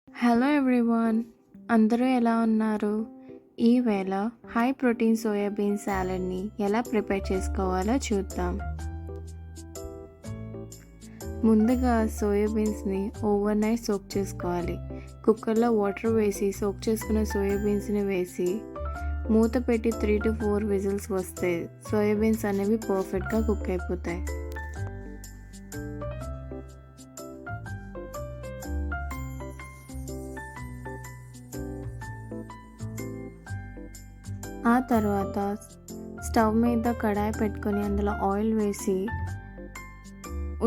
Hello everyone, అందరూ ఎలా ఉన్నారు? ఈవేళ హై ప్రోటీన్ సోయాబీన్ సాలడ్ని ఎలా ప్రిపేర్ చేసుకోవాలో చూద్దాం. ముందుగా సోయాబీన్స్ని ఓవర్ నైట్ సోక్ చేసుకోవాలి. కుక్కర్లో వాటర్ వేసి సోక్ చేసుకున్న సోయాబీన్స్ని వేసి మూత పెట్టి 3 to 4 విజిల్స్ వస్తే సోయాబీన్స్ అనేవి పర్ఫెక్ట్గా కుక్ అయిపోతాయి. ఆ తర్వాత స్టవ్ మీద కడాయి పెట్టుకొని అందులో ఆయిల్ వేసి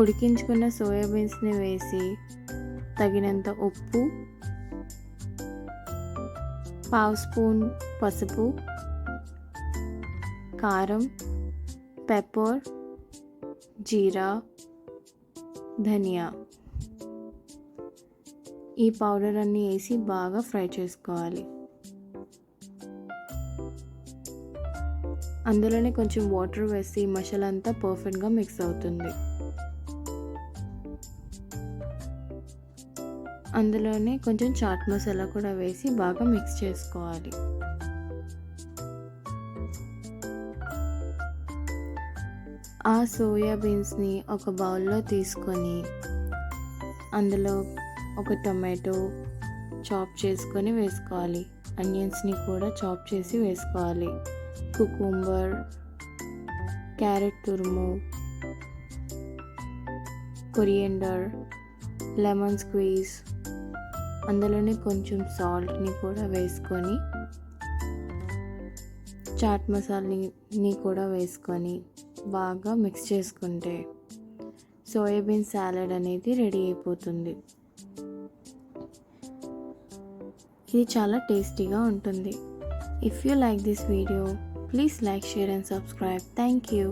ఉడికించుకున్న సోయాబీన్స్ని వేసి తగినంత ఉప్పు, పావు స్పూన్ పసుపు, కారం, పెప్పర్, జీరా, ధనియా ఈ పౌడర్ అన్నీ వేసి బాగా ఫ్రై చేసుకోవాలి. అందులోనే కొంచెం వాటర్ వేసి మసాలా అంతా పర్ఫెక్ట్గా మిక్స్ అవుతుంది. అందులోనే కొంచెం చాట్ మసాలా కూడా వేసి బాగా మిక్స్ చేసుకోవాలి. ఆ సోయాబీన్స్ని ఒక బౌల్లో తీసుకొని అందులో ఒక టొమాటో చాప్ చేసుకొని వేసుకోవాలి. ఆనియన్స్ని కూడా చాప్ చేసి వేసుకోవాలి. కుకుంబర్, క్యారెట్ తురుము, కొరియండర్, లెమన్ స్క్వీజ్, అందులోనే కొంచెం సాల్ట్ని కూడా వేసుకొని చాట్ మసాలాని కూడా వేసుకొని బాగా మిక్స్ చేసుకుంటే సోయాబీన్ సాలడ్ అనేది రెడీ అయిపోతుంది. ఇది చాలా టేస్టీగా ఉంటుంది. If you like this video, please like, share and subscribe. Thank you.